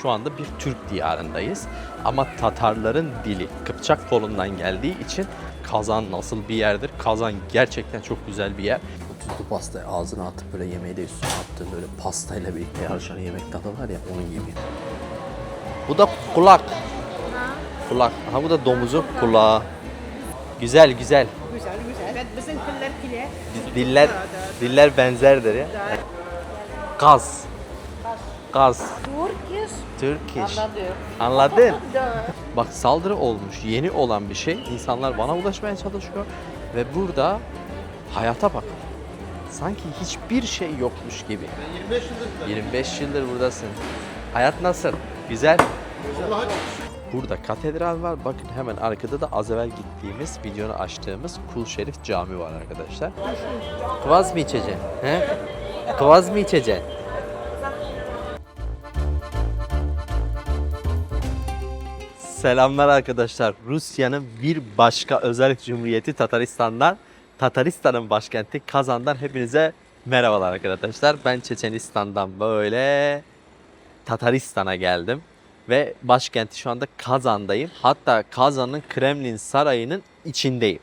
şu anda bir Türk diyarındayız. Ama Tatarların dili Kıpçak kolundan geldiği için Kazan nasıl bir yerdir? Kazan gerçekten çok güzel bir yer. Tuzlu pastayı ağzına atıp böyle yemeği de üstüne attığın böyle pastayla birlikte yarışan yemek tadı var ya, onun gibi. Bu da kulak. Kulak. Ha, bu da domuzun kulağı. Güzel güzel. Güzel güzel. Evet, bizim kıllar kile. Diller benzerdir ya. Gaz. Gaz. Turkish. Anladın? Bak, saldırı olmuş, yeni olan bir şey. İnsanlar bana ulaşmaya çalışıyor ve burada hayata bak. Sanki hiçbir şey yokmuş gibi. 25 yıldır buradasın. Hayat nasıl? Güzel. Burada katedral var. Bakın hemen arkada da az evvel gittiğimiz, videonu açtığımız Kul Şerif Cami var arkadaşlar. Kıvaz mı içeceksin? He? Kıvaz mı içeceksin? Selamlar arkadaşlar. Rusya'nın bir başka özel cumhuriyeti Tataristan'ın başkenti Kazan'dan hepinize merhabalar arkadaşlar. Ben Çeçenistan'dan böyle Tataristan'a geldim. Ve başkenti şu anda Kazan'dayım. Hatta Kazan'ın Kremlin Sarayı'nın içindeyim.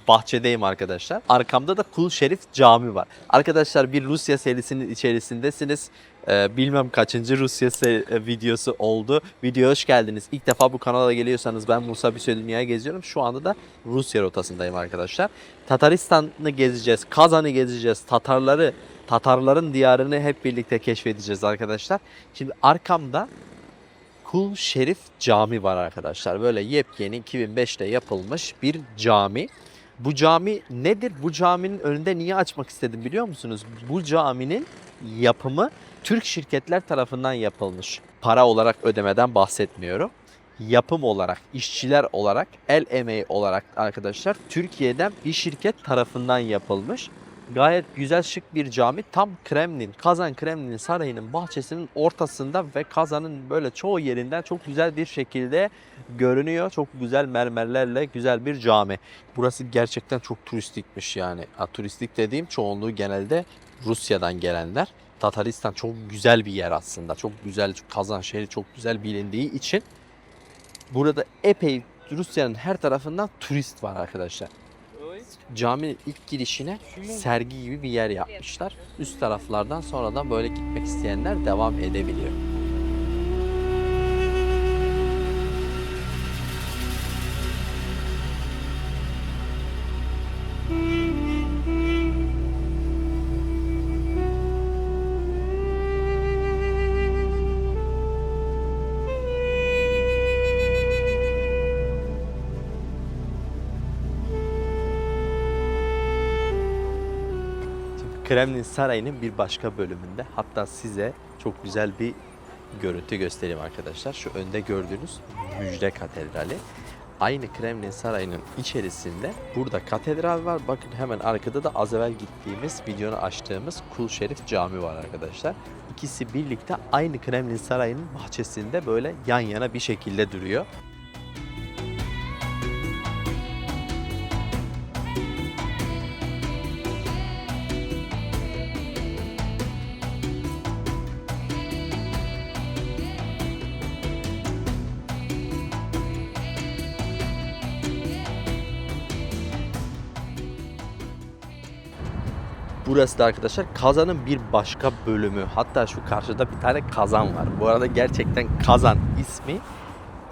Bahçedeyim arkadaşlar. Arkamda da Kul Şerif Cami var. Arkadaşlar, bir Rusya serisinin içerisindesiniz. Bilmem kaçıncı Rusya videosu oldu. Videoya hoş geldiniz. İlk defa bu kanala geliyorsanız ben Musa Büyüse Dünya'ya geziyorum. Şu anda da Rusya rotasındayım arkadaşlar. Tataristan'ı gezeceğiz. Kazan'ı gezeceğiz. Tatarların diyarını hep birlikte keşfedeceğiz arkadaşlar. Şimdi arkamda Kul Şerif Cami var arkadaşlar. Böyle yepyeni 2005'te yapılmış bir cami. Bu cami nedir? Bu caminin önünde niye açmak istedim biliyor musunuz? Bu caminin yapımı Türk şirketler tarafından yapılmış. Para olarak ödemeden bahsetmiyorum. Yapım olarak, işçiler olarak, el emeği olarak arkadaşlar Türkiye'den bir şirket tarafından yapılmış. Gayet güzel, şık bir cami. Tam Kazan Kremlin Sarayı'nın bahçesinin ortasında ve Kazan'ın böyle çoğu yerinden çok güzel bir şekilde görünüyor. Çok güzel mermerlerle güzel bir cami. Burası gerçekten çok turistikmiş yani. Turistik dediğim çoğunluğu genelde Rusya'dan gelenler. Tataristan çok güzel bir yer aslında. Çok güzel, Kazan şehri çok güzel bilindiği için burada epey Rusya'nın her tarafından turist var arkadaşlar. Caminin ilk girişine sergi gibi bir yer yapmışlar. Üst taraflardan sonradan böyle gitmek isteyenler devam edebiliyor. Kremlin Sarayı'nın bir başka bölümünde, hatta size çok güzel bir görüntü göstereyim arkadaşlar. Şu önde gördüğünüz Müjde Katedrali. Aynı Kremlin Sarayı'nın içerisinde burada katedral var. Bakın hemen arkada da az evvel gittiğimiz, videonu açtığımız Kul Şerif Cami var arkadaşlar. İkisi birlikte aynı Kremlin Sarayı'nın bahçesinde böyle yan yana bir şekilde duruyor. Burası da arkadaşlar Kazan'ın bir başka bölümü. Hatta şu karşıda bir tane kazan var. Bu arada gerçekten Kazan ismi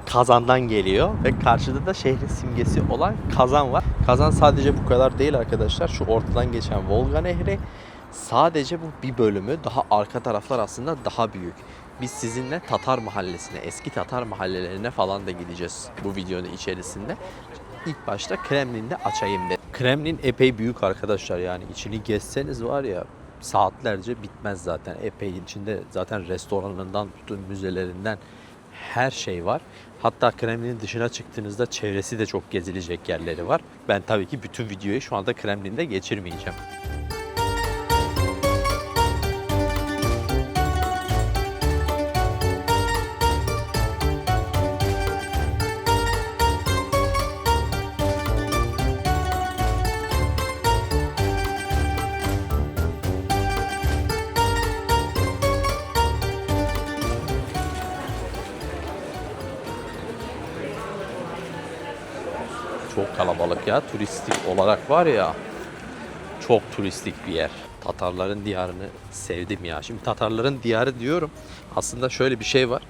Kazan'dan geliyor ve karşıda da şehrin simgesi olan Kazan var. Kazan sadece bu kadar değil arkadaşlar. Şu ortadan geçen Volga Nehri sadece bu bir bölümü. Daha arka taraflar aslında daha büyük. Biz sizinle Tatar mahallesine, eski Tatar mahallelerine falan da gideceğiz bu videonun içerisinde. İlk başta Kremlin'de açayım dedim. Kremlin epey büyük arkadaşlar, yani içini gezseniz var ya saatlerce bitmez zaten. Epey içinde zaten restoranından tutun müzelerinden her şey var. Hatta Kremlin'in dışına çıktığınızda çevresi de çok gezilecek yerleri var. Ben tabii ki bütün videoyu şu anda Kremlin'de geçirmeyeceğim. çok kalabalık ya. Turistik olarak var ya, çok turistik bir yer. Tatarların diyarını sevdim ya. Şimdi Tatarların diyarı diyorum. Aslında şöyle bir şey var.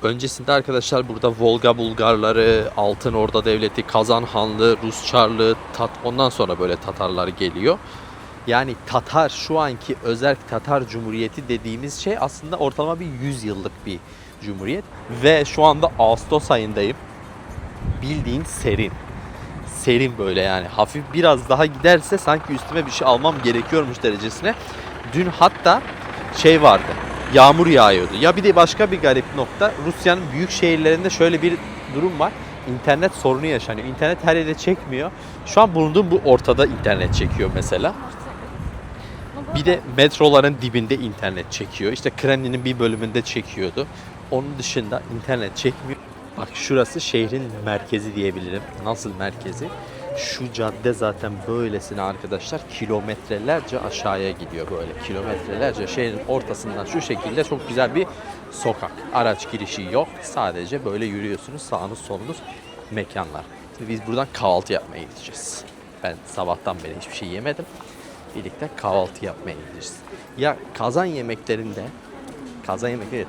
Öncesinde arkadaşlar burada Volga Bulgarları, Altın Orda Devleti, Kazan Hanlığı, Rus Çarlığı, ondan sonra böyle Tatarlar geliyor. Yani Tatar, şu anki Özerk Tatar Cumhuriyeti dediğimiz şey aslında ortalama bir 100 yıllık bir cumhuriyet. Ve şu anda Ağustos ayındayım. Bildiğin serin. Serin böyle yani. Hafif biraz daha giderse sanki üstüme bir şey almam gerekiyormuş derecesine. Dün hatta şey vardı. Yağmur yağıyordu. Ya bir de başka bir garip nokta. Rusya'nın büyük şehirlerinde şöyle bir durum var. İnternet sorunu yaşanıyor. İnternet her yerde çekmiyor. Şu an bulunduğum bu ortada internet çekiyor mesela. Bir de metroların dibinde internet çekiyor. İşte Kremlin'in bir bölümünde çekiyordu. Onun dışında internet çekmiyor. Bak şurası şehrin merkezi diyebilirim. Nasıl merkezi? Şu cadde zaten böylesine arkadaşlar kilometrelerce aşağıya gidiyor böyle. Kilometrelerce şehrin ortasından şu şekilde çok güzel bir sokak. Araç girişi yok. Sadece böyle yürüyorsunuz. Sağınız solunuz mekanlar. Şimdi biz buradan kahvaltı yapmaya gideceğiz. Ben sabahtan beri hiçbir şey yemedim. Birlikte kahvaltı yapmaya gideceğiz. Ya Kazan yemeklerinde,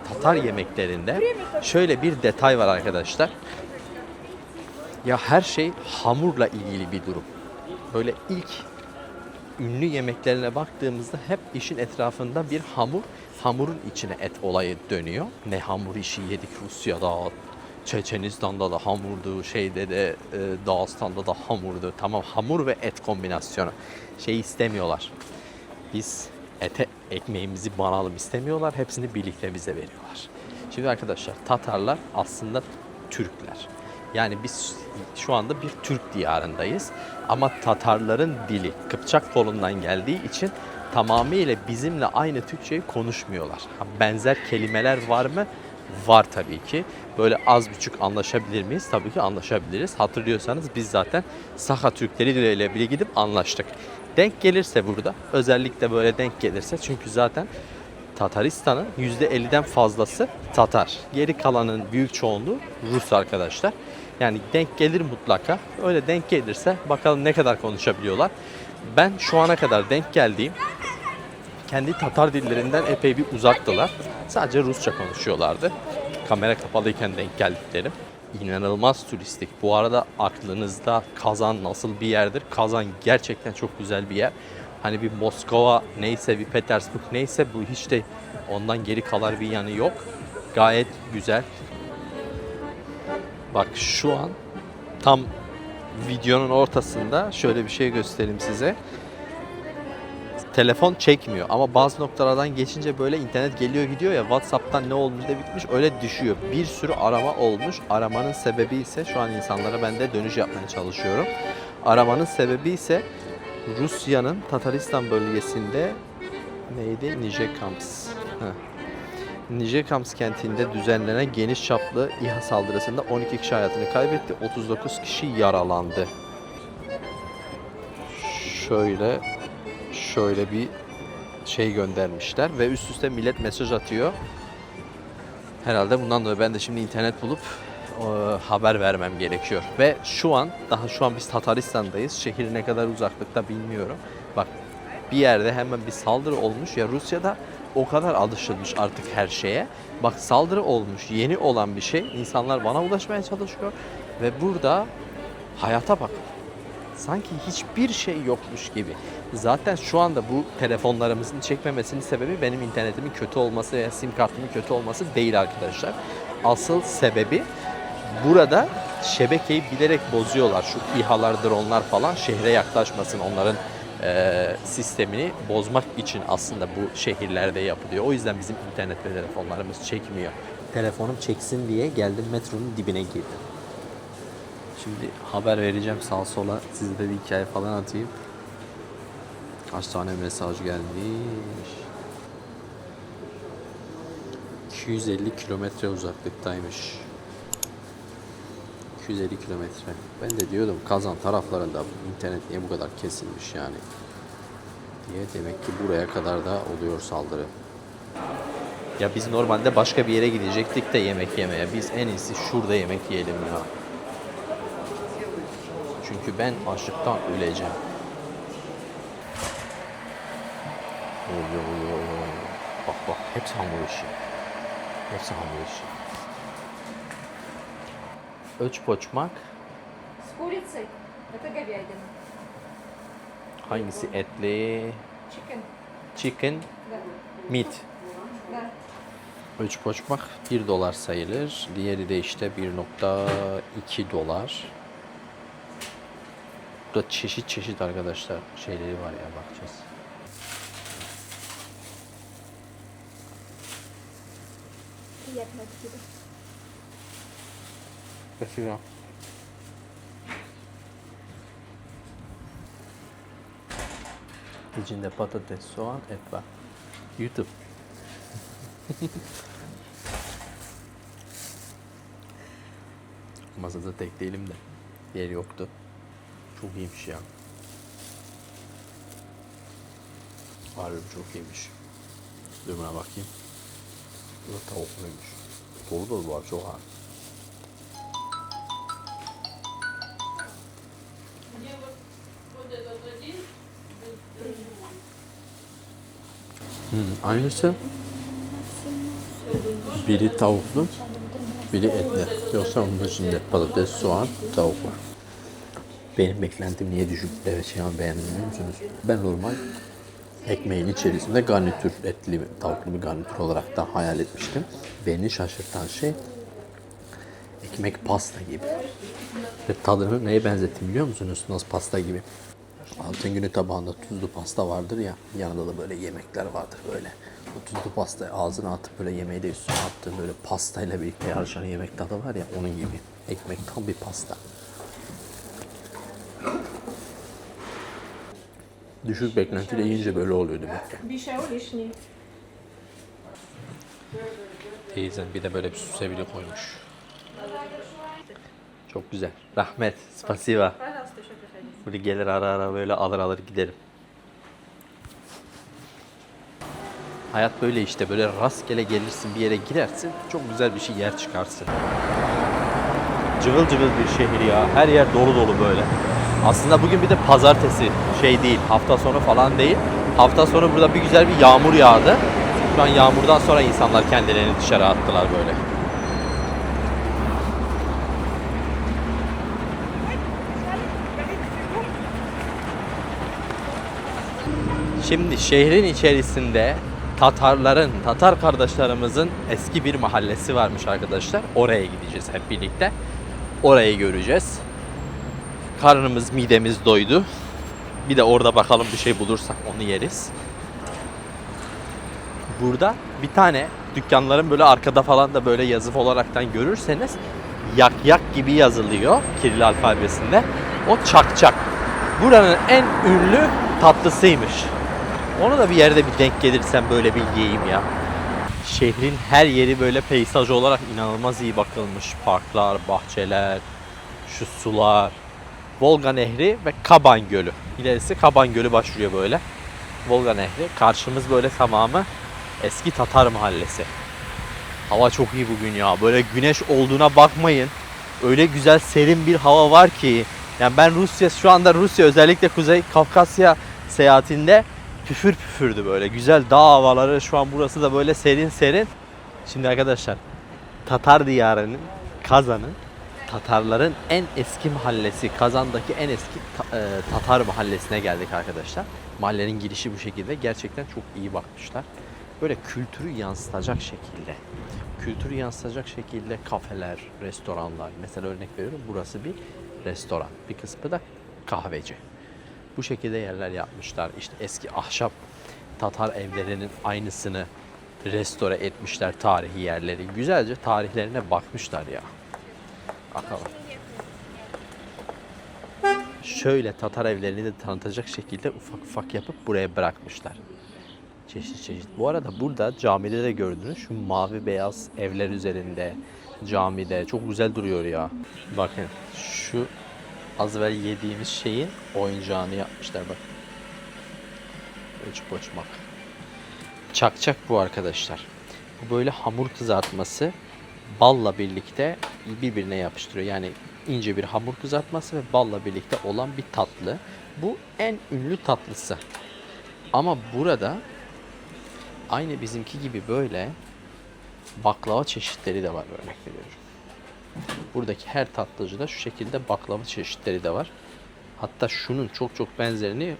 Tatar yemeklerinde şöyle bir detay var arkadaşlar. Ya her şey hamurla ilgili bir durum. Böyle ilk ünlü yemeklerine baktığımızda hep işin etrafında bir hamur, hamurun içine et olayı dönüyor. Ne hamur işi yedik Rusya'da, Çeçenistan'da da hamurdu, şeyde de Dağıstan'da da hamurdu. Tamam, hamur ve et kombinasyonu. Şey istemiyorlar. Biz ete ekmeğimizi banalım istemiyorlar. Hepsini birlikte bize veriyorlar. Şimdi arkadaşlar Tatarlar aslında Türkler. Yani biz şu anda bir Türk diyarındayız. Ama Tatarların dili Kıpçak kolundan geldiği için tamamıyla bizimle aynı Türkçeyi konuşmuyorlar. Benzer kelimeler var mı? Var tabii ki. Böyle az buçuk anlaşabilir miyiz? Tabii ki anlaşabiliriz. Hatırlıyorsanız biz zaten Sakha Türkleri ile bile gidip anlaştık. Denk gelirse burada, özellikle böyle denk gelirse, çünkü zaten Tataristan'ın %50'den fazlası Tatar. Geri kalanın büyük çoğunluğu Rus arkadaşlar. Yani denk gelir mutlaka. Öyle denk gelirse bakalım ne kadar konuşabiliyorlar. Ben şu ana kadar denk geldiğim kendi Tatar dillerinden epey bir uzaktılar. Sadece Rusça konuşuyorlardı. Kamera kapalıyken denk geldiklerim. İnanılmaz turistik. Bu arada aklınızda Kazan nasıl bir yerdir? Kazan gerçekten çok güzel bir yer. Hani bir Moskova neyse, bir Petersburg neyse, bu hiç de ondan geri kalan bir yanı yok. Gayet güzel. Bak şu an tam videonun ortasında şöyle bir şey göstereyim size. Telefon çekmiyor ama bazı noktalardan geçince böyle internet geliyor gidiyor ya, WhatsApp'tan ne olmuş da bitmiş öyle düşüyor. Bir sürü arama olmuş. Aramanın sebebi ise şu an insanlara ben de dönüş yapmaya çalışıyorum. Aramanın sebebi ise Rusya'nın Tataristan bölgesinde neydi? Nijekams. Nijekams kentinde düzenlenen geniş çaplı İHA saldırısında 12 kişi hayatını kaybetti. 39 kişi yaralandı. Şöyle bir şey göndermişler ve üst üste millet mesaj atıyor. Herhalde bundan dolayı ben de şimdi internet bulup haber vermem gerekiyor. Ve şu an biz Tataristan'dayız. Şehir ne kadar uzaklıkta bilmiyorum. Bak bir yerde hemen bir saldırı olmuş. Ya Rusya'da o kadar alışılmış artık her şeye. Bak saldırı olmuş, yeni olan bir şey. İnsanlar bana ulaşmaya çalışıyor. Ve burada hayata bak. Sanki hiçbir şey yokmuş gibi. Zaten şu anda bu telefonlarımızın çekmemesinin sebebi benim internetimin kötü olması veya sim kartımın kötü olması değil arkadaşlar. Asıl sebebi burada şebekeyi bilerek bozuyorlar. Şu İHA'lar, dronlar falan şehre yaklaşmasın, onların sistemini bozmak için aslında bu şehirlerde yapılıyor. O yüzden bizim internet ve telefonlarımız çekmiyor. Telefonum çeksin diye geldim, metronun dibine girdim. Şimdi haber vereceğim sağa sola, size de bir hikaye falan atayım. Kaç tane mesaj gelmiş. 250 kilometre uzaklıktaymış. 250 kilometre. Ben de diyordum Kazan taraflarında internet niye bu kadar kesilmiş yani diye. Demek ki buraya kadar da oluyor saldırı. Ya biz normalde başka bir yere gidecektik de yemek yemeye. Biz en iyisi şurada yemek yiyelim ya. çünkü ben açlıktan öleceğim. Oluyor. Bak hepsi hamur işi. Hepsi hamur işi. Öçpoçmak С курицей. Это говядина. hangisi etli? Chicken. Chicken Да. meat. Да. $3 $1 sayılır. Diğeri de işte 1.2 dolar. Burada çeşit arkadaşlar şeyleri var ya, bakacağız. Приятного аппетита. Спасибо. İçinde patates, soğan, et var. YouTube. Masada tek değilim de yer yoktu. Çok iyiymiş ya. Harbi çok iyiymiş. Dur buna bakayım. Bu da tavukluymuş. Dolu dolu var, çok ağır. Aynısı. Biri tavuklu, biri etli. Yoksa onun içinde patates, soğan, tavuk var. Benim beklentim niye düşük? Evet, şey ama beğendim biliyor musunuz? Ben normal ekmeğin içerisinde garnitür, etli, tavuklu bir garnitür olarak da hayal etmiştim. Beni şaşırtan şey ekmek pasta gibi. Ve tadını neye benzettim biliyor musunuz? Nasıl pasta gibi? Altın günü tabağında tuzlu pasta vardır ya, yanında da böyle yemekler vardır böyle. O tuzlu pastayı ağzına atıp böyle yemeği de üstüne attığın böyle pastayla birlikte yarışan yemek tadı var ya, onun gibi. Ekmek tam bir pasta. Düşük beklentiyle yiyince böyle oluyor demek ki. Бишау лишний. Teyzen bir de böyle bir susevili koymuş. Çok güzel. Rahmet. Spasiba. Пожалуйста, еще приходите. Böyle gelir ara böyle alır giderim. Hayat böyle işte, böyle rastgele gelirsin, bir yere girersin, çok güzel bir şey yer çıkarsın. Cıvıl cıvıl bir şehir ya, her yer dolu böyle. Aslında bugün bir de pazartesi, şey değil, hafta sonu falan değil. Hafta sonu burada bir güzel bir yağmur yağdı. Şu an yağmurdan sonra insanlar kendilerini dışarı attılar böyle. Şimdi şehrin içerisinde Tatar kardeşlerimizin eski bir mahallesi varmış arkadaşlar. Oraya gideceğiz hep birlikte. Orayı göreceğiz. Karnımız, midemiz doydu. Bir de orada bakalım bir şey bulursak onu yeriz. Burada bir tane dükkanların böyle arkada falan da böyle yazı olaraktan görürseniz yak gibi yazılıyor Kiril alfabesinde. O çak. Buranın en ünlü tatlısıymış. Onu da bir yerde bir denk gelirsem böyle bir yiyeyim ya. Şehrin her yeri böyle peyzaj olarak inanılmaz iyi bakılmış. Parklar, bahçeler, şu sular, Volga Nehri ve Kaban Gölü. İlerisi Kaban Gölü başlıyor böyle. Volga Nehri. Karşımız böyle tamamı eski Tatar mahallesi. Hava çok iyi bugün ya. Böyle güneş olduğuna bakmayın. Öyle güzel serin bir hava var ki. Yani ben şu anda Rusya özellikle Kuzey Kafkasya seyahatinde püfürdü böyle. Güzel dağ havaları. Şu an burası da böyle serin. Şimdi arkadaşlar Tatar diyarının, Kazan'ın, Tatarların en eski mahallesi, Kazan'daki en eski Tatar mahallesine geldik arkadaşlar. Mahallenin girişi bu şekilde. Gerçekten çok iyi bakmışlar. Böyle kültürü yansıtacak şekilde kafeler, restoranlar. Mesela örnek veriyorum, burası bir restoran. Bir kısmı da kahveci. Bu şekilde yerler yapmışlar. İşte eski ahşap Tatar evlerinin aynısını restore etmişler, tarihi yerleri. Güzelce tarihlerine bakmışlar ya. Bakalım. Şöyle Tatar evlerini de tanıtacak şekilde ufak yapıp buraya bırakmışlar. Çeşit. Bu arada burada camide de gördünüz. Şu mavi beyaz evler üzerinde camide çok güzel duruyor ya. Bakın şu az evvel yediğimiz şeyin oyuncağını yapmışlar bak. Öçpoçmak. Çakçak bu arkadaşlar. Bu böyle hamur kızartması balla birlikte birbirine yapıştırıyor. Yani ince bir hamur kızartması ve balla birlikte olan bir tatlı. Bu en ünlü tatlısı. Ama burada aynı bizimki gibi böyle baklava çeşitleri de var, örnek veriyorum. Buradaki her tatlıcıda şu şekilde baklava çeşitleri de var. Hatta şunun çok çok benzerini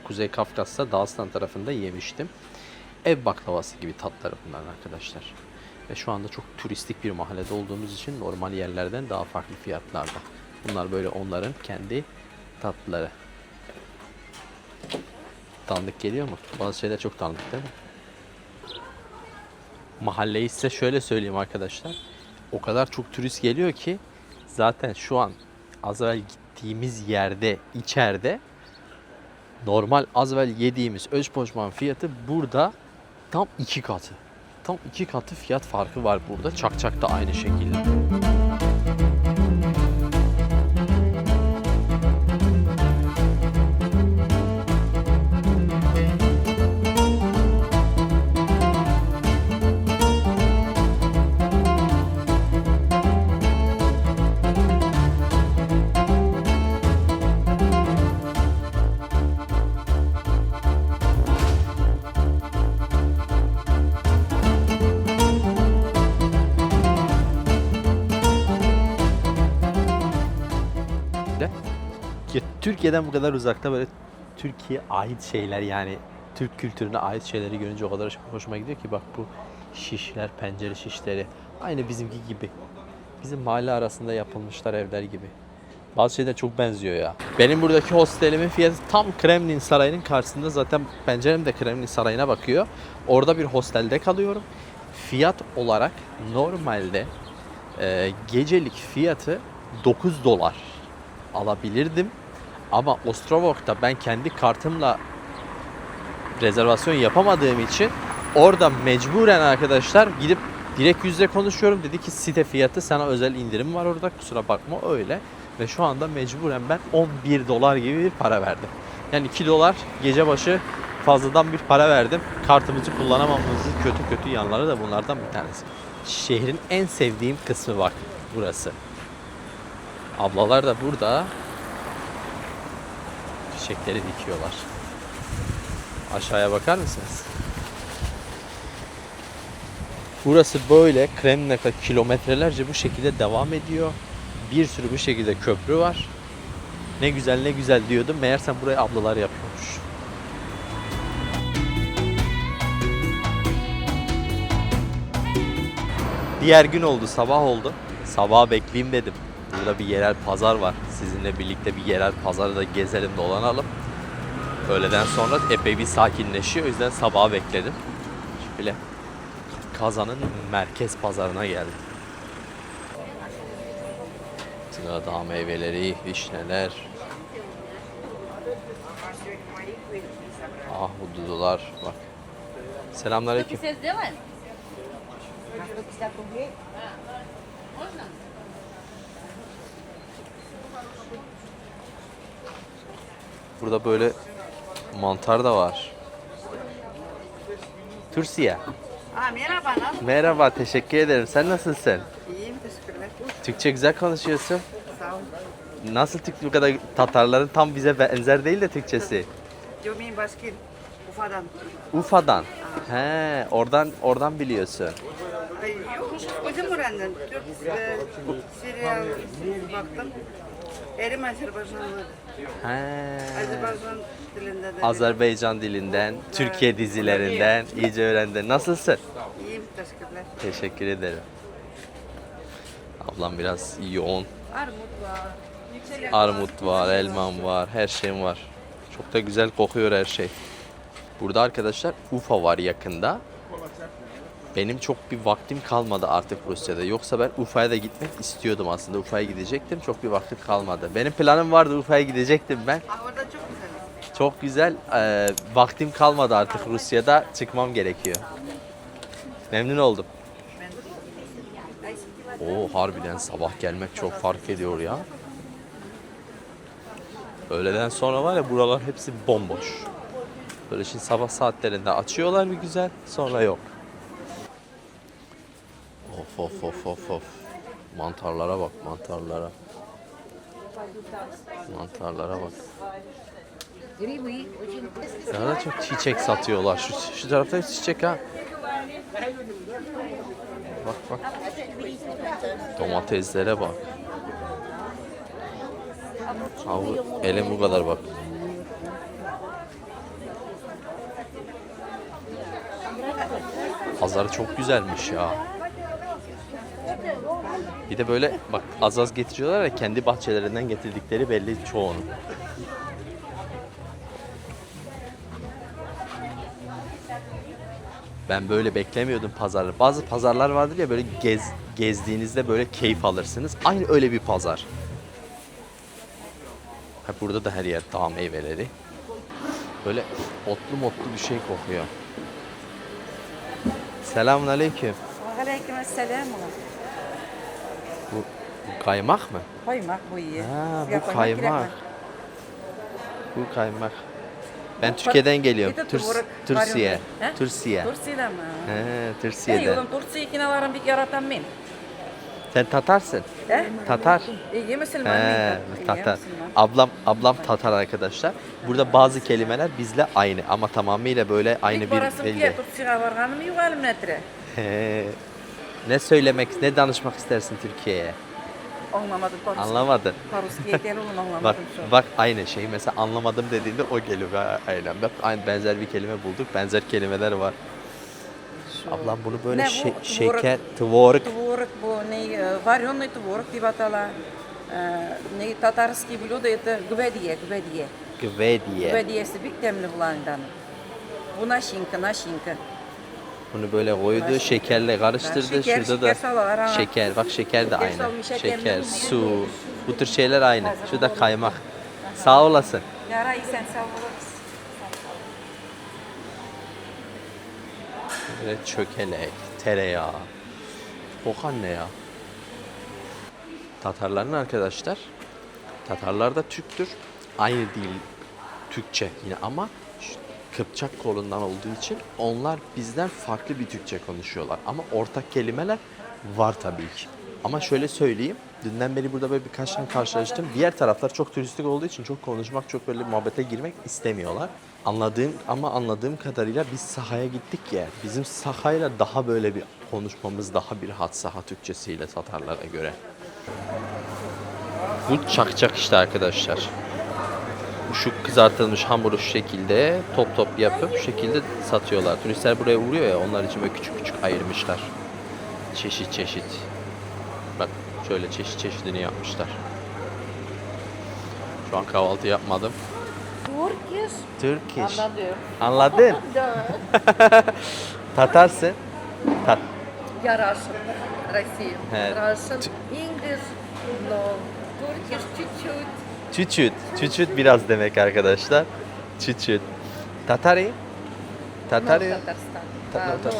Kuzey Kafkas'ta Dağıstan tarafında yemiştim. Ev baklavası gibi tatları bunlar arkadaşlar. Ve şu anda çok turistik bir mahallede olduğumuz için normal yerlerden daha farklı fiyatlarda. Bunlar böyle onların kendi tatlıları. Tanıdık geliyor mu? Bazı şeyler çok tanıdık değil mi? Mahalleyi size şöyle söyleyeyim arkadaşlar. O kadar çok turist geliyor ki zaten şu an az evvel gittiğimiz yerde, içeride normal az evvel yediğimiz özpoşman fiyatı burada tam 2 katı. Tam 2 katı fiyat farkı var burada. Çakçak da aynı şekilde. Ya, Türkiye'den bu kadar uzakta böyle Türkiye'ye ait şeyler, yani Türk kültürüne ait şeyleri görünce o kadar hoşuma gidiyor ki. Bak bu şişler, pencere şişleri aynı bizimki gibi. Bizim mahalle arasında yapılmışlar evler gibi. Bazı şeyler çok benziyor ya. Benim buradaki hostelimin fiyatı tam Kremlin Sarayı'nın karşısında. Zaten pencerem de Kremlin Sarayı'na bakıyor. Orada bir hostelde kalıyorum. Fiyat olarak normalde gecelik fiyatı 9 dolar alabilirdim. Ama Ostrovok'ta ben kendi kartımla rezervasyon yapamadığım için orada mecburen arkadaşlar gidip direkt yüzle konuşuyorum. Dedi ki site fiyatı, sana özel indirim var orada, kusura bakma öyle. Ve şu anda mecburen ben 11 dolar gibi bir para verdim. Yani 2 dolar gece başı fazladan bir para verdim. Kartımızı kullanamamamızın kötü yanları da bunlardan bir tanesi. Şehrin en sevdiğim kısmı bak burası. Ablalar da burada çiçekleri dikiyorlar. Aşağıya bakar mısınız? Burası böyle Kremlin'e kilometrelerce bu şekilde devam ediyor. Bir sürü bu şekilde köprü var. Ne güzel ne güzel diyordum. Meğersem burayı ablalar yapıyormuş. Diğer gün oldu, sabah oldu. Sabaha bekleyeyim dedim. Burada bir yerel pazar var. Sizinle birlikte bir yerel pazarı da gezelim, dolanalım. Öğleden sonra epey bir sakinleşiyor. O yüzden sabaha bekledim. Şöyle Kazan'ın merkez pazarına geldim. Dağ meyveleri, vişneler, ahududular. Bak. Selamünaleyküm. Burada böyle mantar da var. Türkiye. Merhaba, nasılsın? Merhaba, teşekkür ederim. Sen nasılsın? İyiyim, teşekkürler. Türkçe güzel konuşuyorsun. Sağ ol. Nasıl Türk, bu kadar Tatarların tam bize benzer değil de Türkçesi. Yo, benim başkayım. Ufa'dan. Ufa'dan. He, oradan biliyorsun. Ay, yok, hocam öğrendim. Türk, Suriye baktım. Erim Azerbaycanlı. He. Azerbaycan dilinde de. Azerbaycan dilinden, Türkiye dizilerinden iyice öğrendin. Nasılsın? İyiyim, teşekkürler. Teşekkür ederim. Ablam biraz yoğun. Armut var. Armut var, elmam var, her şeyim var. Çok da güzel kokuyor her şey. Burada arkadaşlar Ufa var yakında. Benim çok bir vaktim kalmadı artık Rusya'da. Yoksa ben Ufa'ya da gitmek istiyordum aslında. Ufa'ya gidecektim. Çok bir vaktim kalmadı. Benim planım vardı, Ufa'ya gidecektim ben. Orada çok güzel. Çok güzel. Vaktim kalmadı artık Rusya'da. Çıkmam gerekiyor. Memnun oldum. Oo, harbiden sabah gelmek çok fark ediyor ya. Öğleden sonra var ya, buralar hepsi bomboş. Böyle şimdi sabah saatlerinde açıyorlar bir güzel, sonra yok. Of of of of of. Mantarlara bak, mantarlara. Mantarlara bak. Ya da çok çiçek satıyorlar. Şu tarafta hep çiçek ha. Bak bak. Domateslere bak. Elim bu kadar bak. Pazarı çok güzelmiş ya. Bir de böyle bak az az getiriyorlar ya, kendi bahçelerinden getirdikleri belli çoğunun. Ben böyle beklemiyordum pazarı. Bazı pazarlar vardır ya böyle gezdiğinizde böyle keyif alırsınız. Aynı öyle bir pazar. Ha, burada da her yer dağ meyveleri. Böyle otlu motlu bir şey kokuyor. Selamun aleyküm. Aleykümselam. Bu kaymak mı? Kaymak bu iyi. Ha, Sizga bu kaymak kaymak. kerakmi? Bu kaymak. Ben Türkiye'den geliyorum. Bir de tuvuruk Türkiye. var yolda. He? Türkiye. Tursi'de mi? He, Hey, Türkiye'den. oğlum Tursi'yi kinalarım bir yaratan men. Sen Tatarsın. He? Tatar. İyi Müslüman He, men. İyi Tatar. Müslüman. Ablam Tatar arkadaşlar. Burada bazı kelimeler bizle aynı ama tamamıyla böyle aynı Bir bir barasım belli. ki Tursi'ye varganım yuvalım netire. He. Ne söylemek, ne danışmak istersin Türkiye'ye? Anlamadım Paruski. Anlamadın. Paruski'ye değil oğlum Bak, anlamadım şu. bak aynı şey. Mesela anlamadım dediğinde o geliyor. Aynen. Bak aynı benzer bir kelime bulduk. Benzer kelimeler var. Ablam bunu böyle Ne bu? şeker, tvoruk. Творог bu ne вареный творог типа атала. Ne татарский блюдо это гведие. Gvediye. Гведиесі бик темli bulandan. Bu naşinka. Bunu böyle koydu, şekerle karıştırdı. Şeker, Şurada da şeker salıyorlar ha. şeker. Bak şeker de Şeker aynı. salmış, şeker Şeker, mi? su. Bu tür şeyler aynı. Şurada kaymak. Sağ olasın. Yara sen sağ olasın. Böyle çökelek, tereyağı. Kokan ne ya? Tatarların arkadaşlar. Tatarlar da Türktür. Aynı dil Türkçe yine ama Kıpçak kolundan olduğu için onlar bizden farklı bir Türkçe konuşuyorlar. Ama ortak kelimeler var tabii ki. Ama şöyle söyleyeyim. Dünden beri burada böyle birkaç tane karşılaştım. Diğer taraflar çok turistik olduğu için çok konuşmak, çok böyle muhabbete girmek istemiyorlar. Anladığım kadarıyla biz sahaya gittik ya. Bizim sahayla daha böyle bir konuşmamız daha bir hat saha Türkçesiyle Tatarlara göre. Bu çakçak işte arkadaşlar. Şu kızartılmış hamuru şu şekilde top top yapıp şu şekilde satıyorlar. Turistler buraya uğruyor ya, onlar için böyle küçük küçük ayırmışlar. Çeşit çeşit. Bak şöyle çeşit çeşidini yapmışlar. Şu an kahvaltı yapmadım. Turkish. Anladın? Tatarsın. Я Russian. Россия. Evet. Russian. English. No. Turkish чуть-чуть. Çüçüt biraz demek arkadaşlar. Çüçüt. Tatari. Tatari. Tatarstan. Tatar. No.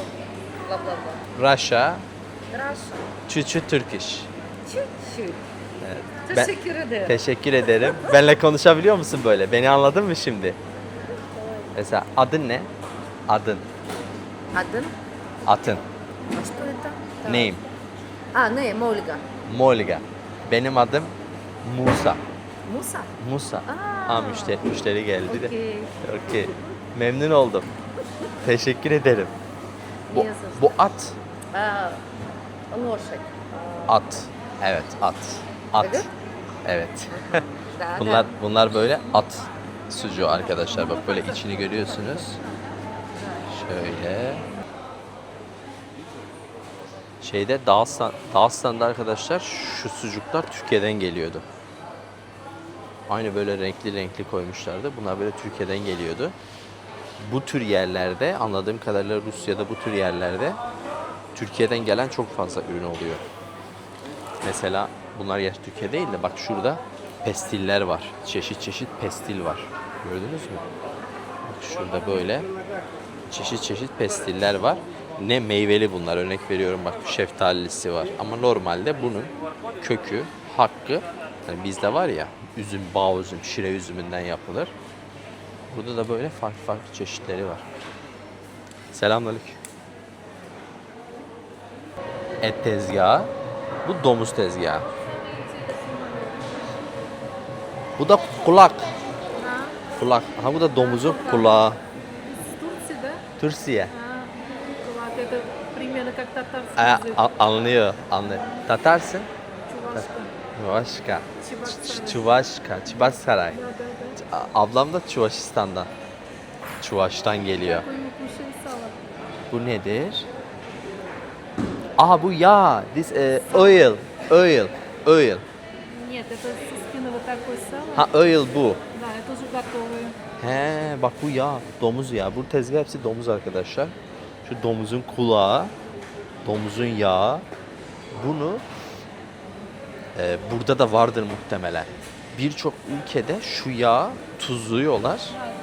Bla bla bla. Russia. Russian. Çüçüt Turkish. Чуть-чуть. Ben- Teşekkür ederim. Teşekkür ederim. Benle konuşabiliyor musun böyle? Beni anladın mı şimdi? Mesela adın ne? Adın. Adın? Atın. Что это? Name. Ne? Molga. Molga. Benim adım Musa. Musa. Musa. Ha müşteri geldi de. Okey. Okey. Memnun oldum. Teşekkür ederim. Bu, Yes. bu at. Лошадь. At. Evet at. At. Evet. Evet. Да, Bunlar böyle at sucuğu arkadaşlar. Bak böyle içini görüyorsunuz. Şöyle. Dağıstan'da arkadaşlar şu sucuklar Türkiye'den geliyordu. Aynı böyle renkli koymuşlardı. Bunlar böyle Türkiye'den geliyordu. Bu tür yerlerde anladığım kadarıyla Rusya'da bu tür yerlerde Türkiye'den gelen çok fazla ürün oluyor. Mesela bunlar ya Türkiye değil de bak şurada pestiller var. Çeşit çeşit pestil var. Gördünüz mü? Bak şurada böyle çeşit çeşit pestiller var. Ne meyveli bunlar. Örnek veriyorum bak şeftalisi var. Ama normalde bunun kökü, hakkı yani bizde var ya üzüm, bağ üzüm, şire üzümünden yapılır. Burada da böyle farklı çeşitleri var. Selamünaleyküm. Et tezgahı. Bu domuz tezgahı. Bu da kulak. Kulak. Ha bu da domuzun kulağı. Из Турции, да? Türkiye. Кулак, это примерно как татарский языk. Anlıyor. Tatarsın. Чувашка. Çuvaşka. Чебоксары. Çuvaşka. Çuvaşsaray. Да, да, да. Ablam da Çuvaşistan'dan. Çuvaş'tan geliyor. Какой-нибудь кушай сало. Bu nedir? Aha bu yağ. This oil. Oil. Oil. Нет, это со спины вот такой сало. Ha oil bu. Да, это уже готовые. He bak bu yağ. Domuz yağı. Bu tezgah hepsi domuz arkadaşlar. Şu domuzun kulağı. Domuzun yağı. Bunu burada da vardır muhtemelen. Birçok ülkede şu yağı tuzluyorlar.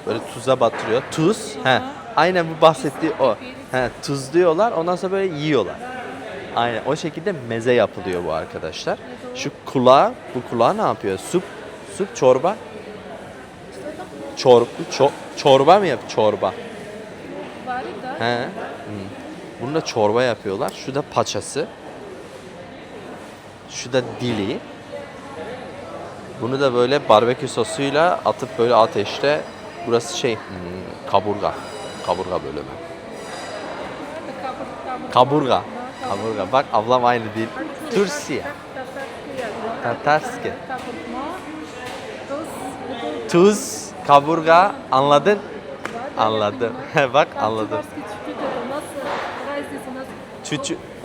Böyle tuza batırıyor. Tuz. He. Aynen bu bahsettiği o. He, tuzluyorlar. Ondan sonra böyle yiyorlar. Aynen o şekilde meze yapılıyor bu arkadaşlar. Şu kulağı, bu kulağı ne yapıyor? Sup, çorba. Çorba mı yap? Çorba. Варит, да? He. Bunu da çorba yapıyorlar. Şu da paçası. Şu da dili. Bunu da böyle barbekü sosuyla atıp böyle ateşte. Burası kaburga. Kaburga bölümü. Это Kaburga. Kaburga. Bak ablam aynı değil. Türkiye. Tatarski. Tuz, kaburga. Anladın? Anladım. Bak anladım.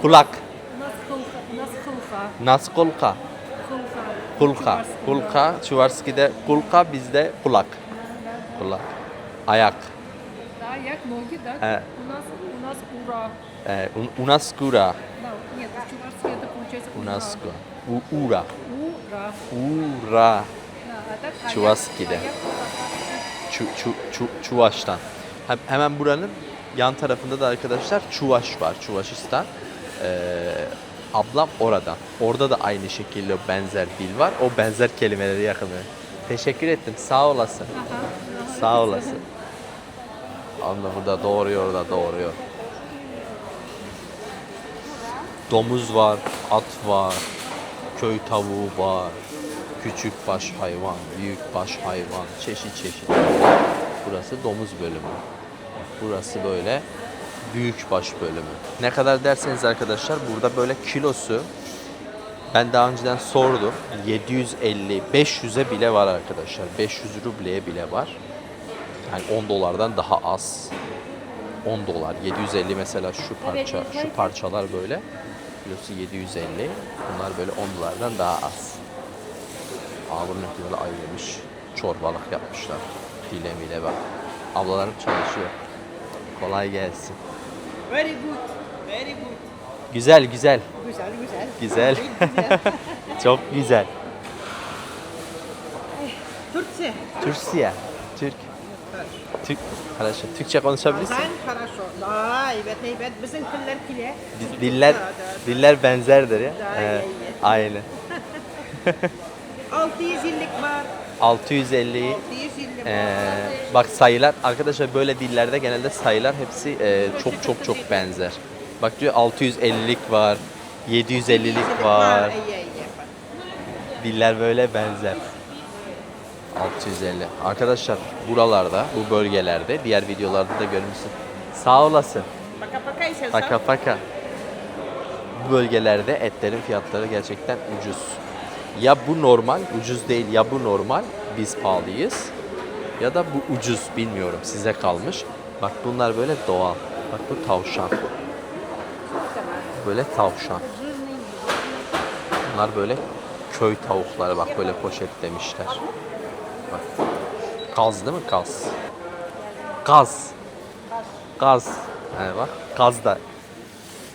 Kulak. Naskolka. Kulka. Kulka. Çuvarski'de kulka, bizde kulak. Kulak. Ayak. Да, як ноги, да? Э. У нас ура. Unaskura. Да, нет, по-чувашски это получается ура. Unaskura. Ura. Ура. Ura. Да, а так аяк- Çuvaski'de. аяк по-татарски. Çuvaş'tan. Hemen buranın yan tarafında da arkadaşlar Çuvaş var. Çuvaşistan. Ablam oradan. Orada da aynı şekilde benzer dil var. O benzer kelimeleri yakınıyor. Teşekkür ettim. Sağ olasın. Sağ olasın. Abla burada doğuruyor da doğuruyor. Domuz var, at var, köy tavuğu var, küçük baş hayvan, büyük baş hayvan, çeşit çeşit. Burası domuz bölümü. Burası böyle büyük baş bölümü. Ne kadar derseniz arkadaşlar burada böyle kilosu ben daha önceden sordum. 750, 500'e bile var arkadaşlar. 500 rubleye bile var. Yani 10 dolardan daha az. 10 dolar. 750 mesela şu parça, şu parçalar böyle. Kilosu 750. Bunlar böyle 10 dolardan daha az. Bunu böyle ayırmış. Çorbalık yapmışlar. Dile mile bak. Ablalarım çalışıyor. Kolay gelsin. Very good. Very good. Güzel güzel. Güzel, güzel. Güzel. Çok güzel. Türkçe. Türkiye. Türk. Хорошо. Türkçe konuşabilirsin. Sen хорошо. Да, evet, evet. Bizimkiler kile. Diller benzerdir ya. Daha Evet, iyi. aynı. 600 yıllık var. 650. 600 yıllık var. Bak sayılar arkadaşlar böyle dillerde genelde sayılar hepsi çok benzer. Bak diyor 650'lik var, 750'lik var. İyi, iyi. Diller böyle benzer. 650. Arkadaşlar buralarda, bu bölgelerde, diğer videolarda da görmüşsün. Sağ olasın. Paka paka istersen. Paka paka. Bu bölgelerde etlerin fiyatları gerçekten ucuz. Ya bu normal, ucuz değil ya bu normal, biz pahalıyız. Ya da bu ucuz, bilmiyorum, size kalmış. Bak bunlar böyle doğal. Bak bu tavşan. Böyle tavşan. Bunlar böyle köy tavukları, bak böyle poşetlemişler. Bak. Kaz değil mi? Kaz. Gaz. Gaz. Yani bak gaz da.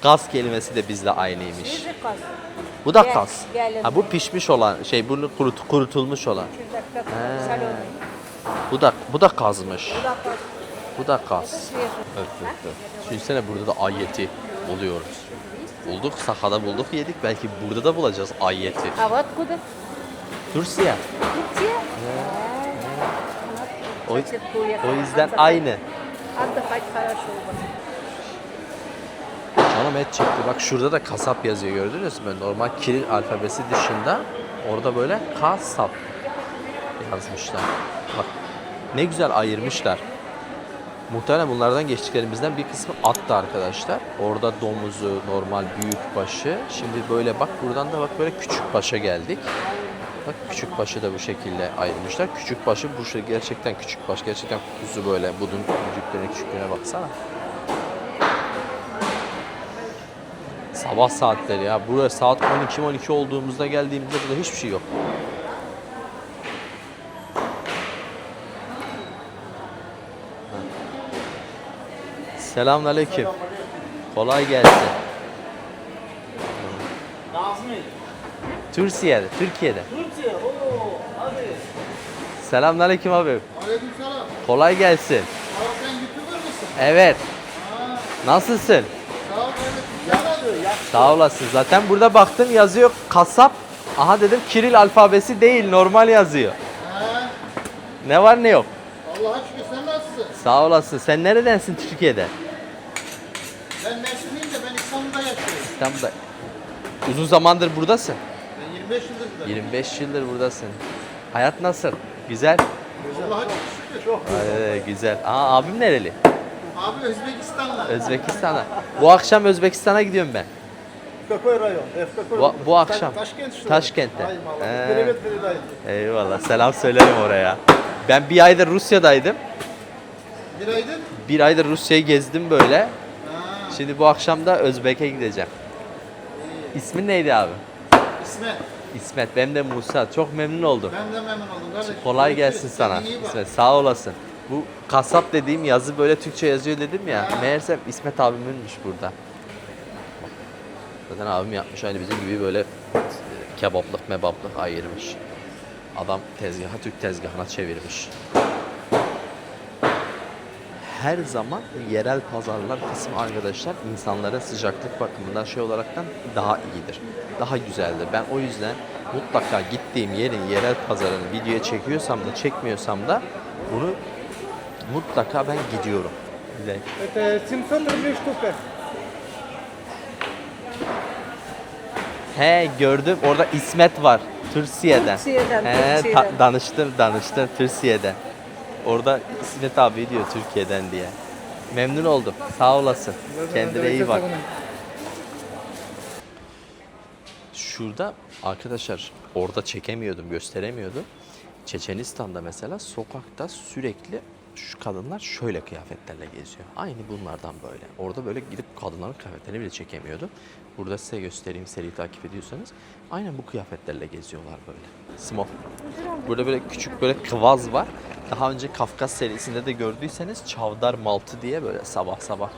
Gaz kelimesi de bizle aynıymış. Bu da kaz. Ha bu pişmiş olan şey, bunu kurutulmuş olan. Bu da kazmış. Bu da kaz. Evet. Düşünsene burada da ay eti buluyoruz. Bulduk, Saka'da bulduk, yedik. Belki burada da bulacağız ay eti. А вы откуда? Türkiye. Где? O yüzden aynı. Отдыхать хорошо у вас. Canım et çekti. Bak şurada da kasap yazıyor, gördünüz mü? Normal Kiril alfabesi dışında orada böyle kasap yazmışlar. Bak ne güzel ayırmışlar. Muhtemelen bunlardan geçtiklerimizden bir kısmı attı arkadaşlar. Orada domuzu, normal büyükbaşı. Şimdi böyle bak, buradan da bak böyle küçükbaşa geldik. Bak küçükbaşı da bu şekilde ayırmışlar. Küçükbaşı bu şey gerçekten küçükbaş. Gerçekten kuzu böyle. Budun büyüklüğüne küçüklüğüne baksana. Sabah saatleri ya. Buraya saat 12 olduğumuzda geldiğimizde burada hiçbir şey yok. Selamünaleyküm. Kolay gelsin. Türkiye'de. Türkiye, hadi. Selamünaleyküm abi. Aleykümselam. Kolay gelsin. Abi sen YouTuber mısın? Evet. Nasılsın? Sağ ol, evet. Güzel alıyor ya. Sağ olasın. Zaten burada baktım yazıyor kasap. Aha dedim Kiril alfabesi değil, normal yazıyor. Ha, Ne var ne yok. Allah'a şükür sen nasılsın? Sağ olasın. Sen neredensin Türkiye'de? Ben Mersinliyim de ben İstanbul'da yaşıyorum. İstanbul'da. Uzun zamandır buradasın. Ben 25 yıldır buradayım. 25 yıldır buradasın. Hayat nasıl? Güzel. Allah'a şükür. Çok. Güzel. Aa, abim nereli? Abi Özbekistan'la. Özbekistan'a. Bu akşam Özbekistan'a gidiyorum ben. Kökoy rayon. Efkakoy. Bu akşam. Taşkent şu. Taşkent'te. Ay vallahi. He. Denemet veridayım. Eyvallah. Selam söylerim oraya. Ben bir aydır Rusya'daydım. Bir aydın. Bir aydır Rusya'yı gezdim böyle. Ha, Şimdi bu akşam da Özbek'e gideceğim. İsmin neydi abi? İsmet. İsmet. Benim de Musa. Çok memnun oldum. Ben de memnun oldum kardeşim. Kolay Görüşürüz. gelsin sana. Kendine iyi bak. İsmet sağ olasın. Bu kasap dediğim yazı böyle Türkçe yazıyor dedim ya. Meğerse İsmet abiminmiş burada. Zaten abim yapmış aynı bizim gibi böyle kebaplık mebaplık ayırmış. Adam tezgahı Türk tezgahına çevirmiş. Her zaman yerel pazarlar kısmı arkadaşlar insanlara sıcaklık bakımından şey olaraktan daha iyidir. Daha güzeldir. Ben o yüzden mutlaka gittiğim yerin yerel pazarını videoya çekiyorsam da çekmiyorsam da bunu mutlaka ben gidiyorum. Güzel. Это 700 рублей штука. He gördüm orada İsmet var Türkiye'den. Türkiye'den, He Türkiye'den. danıştım Türkiye'den. Orada İsmet abi diyor Türkiye'den diye. Memnun oldum. Sağ olasın. Kendine iyi bak. Şurada arkadaşlar orada çekemiyordum, gösteremiyordum. Çeçenistan'da mesela sokakta sürekli şu kadınlar şöyle kıyafetlerle geziyor. Aynı bunlardan böyle. Orada böyle gidip kadınların kıyafetlerini bile çekemiyordum. Burada size göstereyim, seriyi takip ediyorsanız. Aynen bu kıyafetlerle geziyorlar böyle. Small. Burada böyle küçük böyle kıvaz var. Daha önce Kafkas serisinde de gördüyseniz Çavdar Maltı diye böyle sabah sabah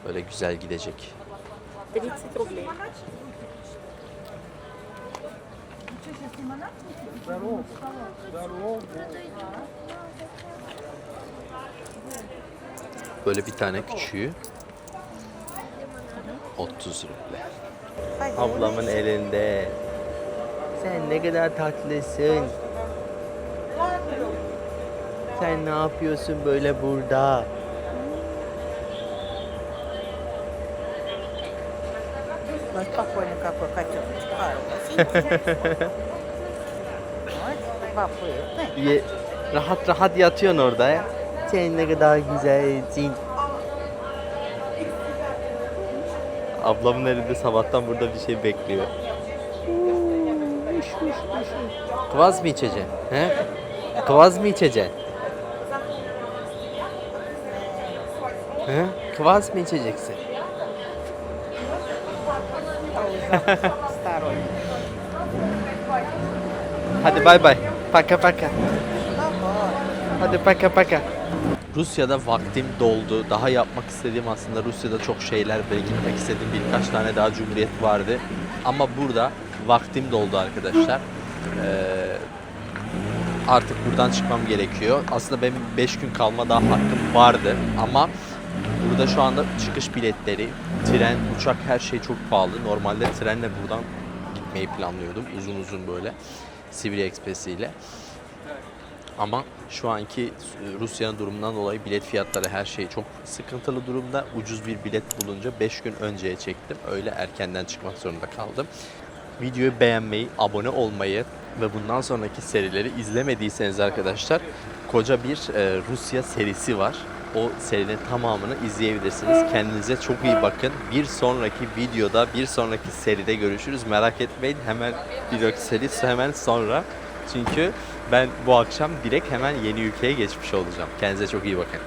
böyle güzel gidecek. 30 рублей. Böyle bir tane küçüğü 30 ruble. Ablamın elinde. Sen ne kadar tatlısın. Sen ne yapıyorsun böyle burada? Ну, спокойно какой котеночек. Хороший. Ой, любопытный. Rahat rahat yatıyorsun orada ya. Sen ne kadar güzelsin. Ablamın elinde sabahtan burada bir şey bekliyor. Kıvaz mı içeceksin? He? Kıvaz mı içeceksin? He? Kıvaz mı içeceksin? Второй. Hadi bay bay. Paka paka. Hadi paka paka. Rusya'da vaktim doldu. Daha yapmak istediğim aslında Rusya'da çok şeyler ve gitmek istediğim birkaç tane daha cumhuriyet vardı. Ama burada vaktim doldu arkadaşlar. Artık buradan çıkmam gerekiyor. Aslında benim 5 gün kalma daha hakkım vardı ama burada şu anda çıkış biletleri, tren, uçak her şey çok pahalı. Normalde trenle buradan gitmeyi planlıyordum uzun uzun böyle Sibirya Ekspresi ile. Ama şu anki Rusya'nın durumundan dolayı bilet fiyatları her şey çok sıkıntılı durumda. Ucuz bir bilet bulunca 5 gün önceye çektim. Öyle erkenden çıkmak zorunda kaldım. Videoyu beğenmeyi, abone olmayı ve bundan sonraki serileri izlemediyseniz arkadaşlar koca bir Rusya serisi var. O serinin tamamını izleyebilirsiniz. Kendinize çok iyi bakın. Bir sonraki videoda, bir sonraki seride görüşürüz. Merak etmeyin. Hemen bir dahaki seri hemen sonra. Çünkü ben bu akşam direkt hemen yeni ülkeye geçmiş olacağım. Kendinize çok iyi bakın.